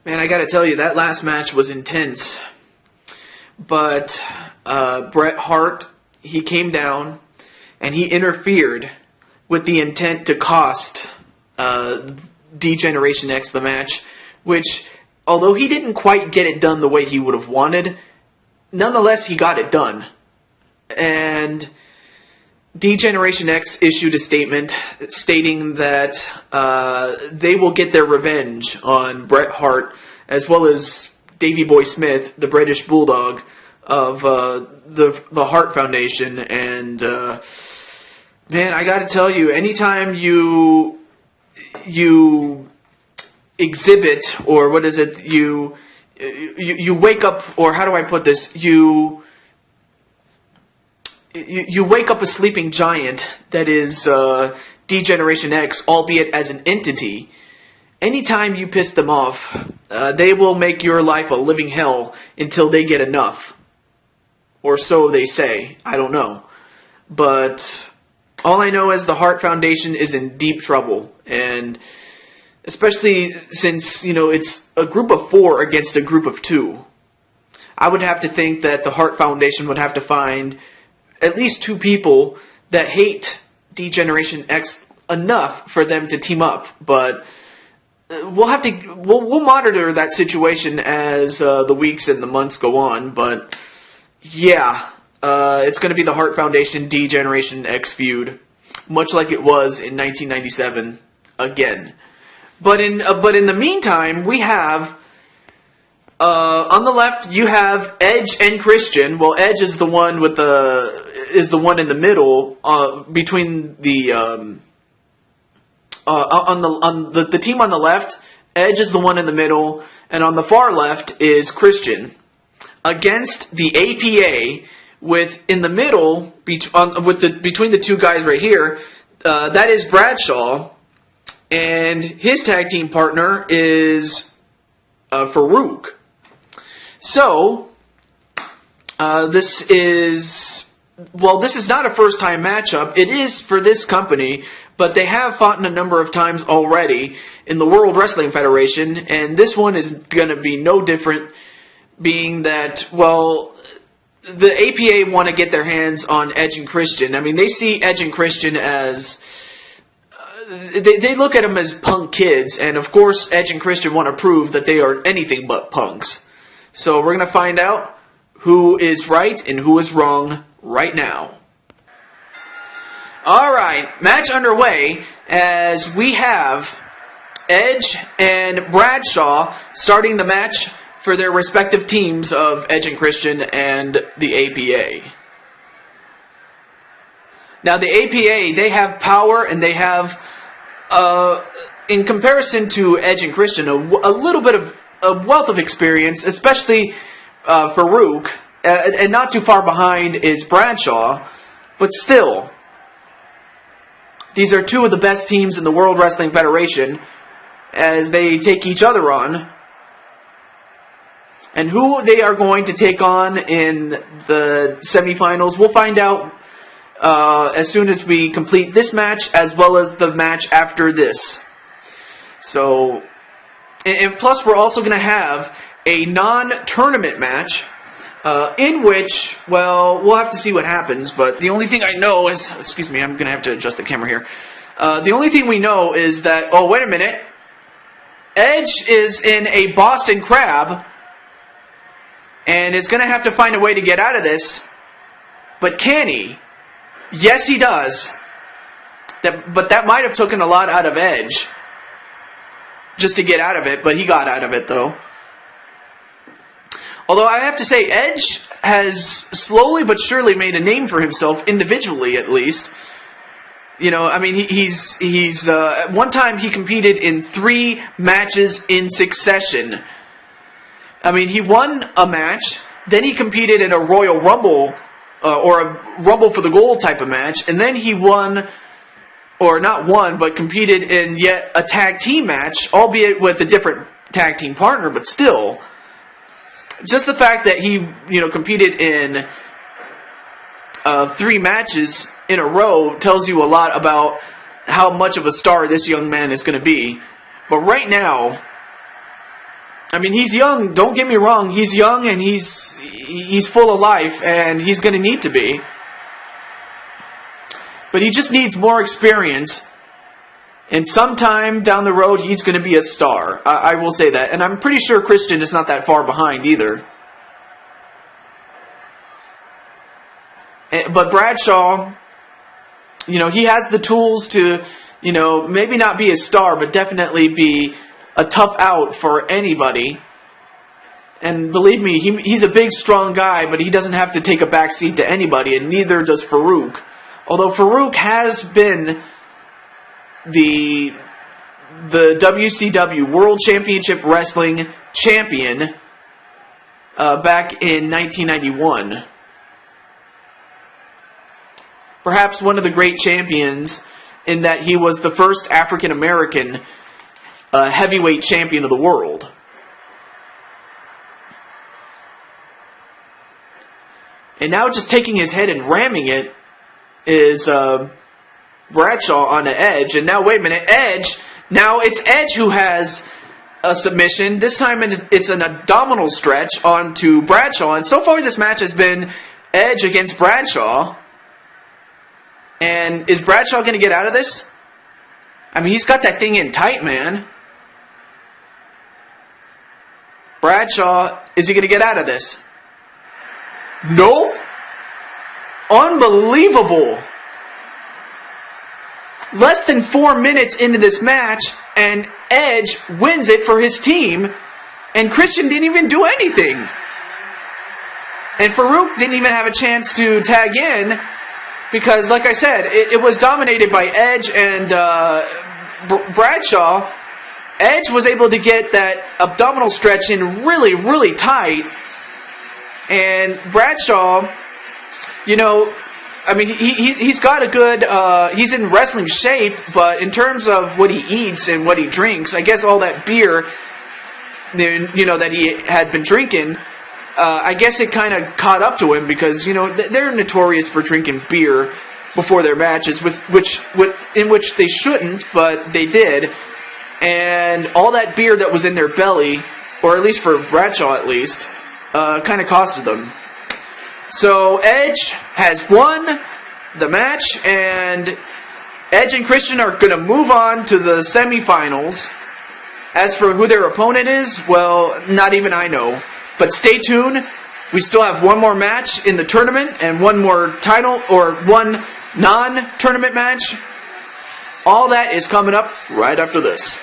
Man, I gotta tell you, that last match was intense. But Bret Hart, he came down and he interfered with the intent to cost D-Generation X the match, which, although he didn't quite get it done the way he would have wanted, nonetheless, he got it done. And D-Generation X issued a statement stating that they will get their revenge on Bret Hart, as well as Davey Boy Smith, the British Bulldog of the Hart Foundation. And man, I gotta tell you, anytime you exhibit, or what is it, you wake up, or how do I put this, you wake up a sleeping giant that is D-Generation X, albeit as an entity. Anytime you piss them off, they will make your life a living hell until they get enough. Or so they say. I don't know. But all I know is the Hart Foundation is in deep trouble. And especially since, it's a group of 4 against a group of 2. I would have to think that the Hart Foundation would have to find at least 2 people that hate D-Generation X enough for them to team up. But we'll monitor that situation as the weeks and the months go on. But yeah, it's going to be the Hart Foundation D-Generation X feud, much like it was in 1997 again. But in the meantime, we have on the left you have Edge and Christian. Well, Edge is the one in the middle between the on the team on the left. Edge is the one in the middle, and on the far left is Christian against the APA. With in the middle between the 2 guys right here, that is Bradshaw. And his tag team partner is Farouk. So, this is not a first-time matchup. It is for this company, but they have fought in a number of times already in the World Wrestling Federation, and this one is going to be no different, being that, the APA want to get their hands on Edge and Christian. I mean, they see Edge and Christian as they look at them as punk kids, and of course Edge and Christian want to prove that they are anything but punks. So we're going to find out who is right and who is wrong right now. Alright, match underway as we have Edge and Bradshaw starting the match for their respective teams of Edge and Christian and the APA. Now the APA, they have power and they have in comparison to Edge and Christian, a little bit of a wealth of experience, especially Farouk, and not too far behind is Bradshaw, but still, these are 2 of the best teams in the World Wrestling Federation as they take each other on. And who they are going to take on in the semifinals, we'll find out as soon as we complete this match, as well as the match after this. So, and plus we're also going to have a non-tournament match, in which, we'll have to see what happens, but the only thing I know is, excuse me, I'm going to have to adjust the camera here. The only thing we know is that, oh, wait a minute, Edge is in a Boston Crab, and is going to have to find a way to get out of this, but can he? Yes, he does. But that might have taken a lot out of Edge just to get out of it, but he got out of it, though. Although I have to say, Edge has slowly but surely made a name for himself, individually at least. I mean, he's at one time he competed in 3 matches in succession. I mean, he won a match, then he competed in a Royal Rumble, or a Rumble for the Gold type of match, and then he won, or not won, but competed in yet a tag team match, albeit with a different tag team partner, but still. Just the fact that he, competed in 3 matches in a row tells you a lot about how much of a star this young man is going to be. But right now, I mean, he's young. Don't get me wrong. He's young and he's full of life, and he's going to need to be. But he just needs more experience. And sometime down the road, he's going to be a star. I will say that. And I'm pretty sure Christian is not that far behind either. But Bradshaw, you know, he has the tools to, you know, maybe not be a star, but definitely be a tough out for anybody. And believe me, he's a big, strong guy, but he doesn't have to take a backseat to anybody, and neither does Farouk. Although Farouk has been the WCW World Championship Wrestling Champion back in 1991. Perhaps one of the great champions in that he was the first African American heavyweight champion of the world. And now just taking his head and ramming it is Bradshaw on the Edge. And now, wait a minute, Edge. Now it's Edge who has a submission. This time it's an abdominal stretch onto Bradshaw. And so far this match has been Edge against Bradshaw. And is Bradshaw going to get out of this? I mean, he's got that thing in tight, man. Bradshaw, is he going to get out of this? Nope. Unbelievable. Less than 4 minutes into this match, and Edge wins it for his team, and Christian didn't even do anything. And Farouk didn't even have a chance to tag in, because, like I said, it was dominated by Edge and Bradshaw. Edge was able to get that abdominal stretch in really, really tight. And Bradshaw, you know, I mean, he's got a good, he's in wrestling shape, but in terms of what he eats and what he drinks, I guess all that beer, you know, that he had been drinking, I guess it kind of caught up to him because, you know, they're notorious for drinking beer before their matches, in which they shouldn't, but they did. And all that beer that was in their belly, or at least for Bradshaw at least, kind of costed them. So Edge has won the match, and Edge and Christian are going to move on to the semifinals. As for who their opponent is, well, not even I know. But stay tuned. We still have one more match in the tournament and one more title or one non-tournament match. All that is coming up right after this.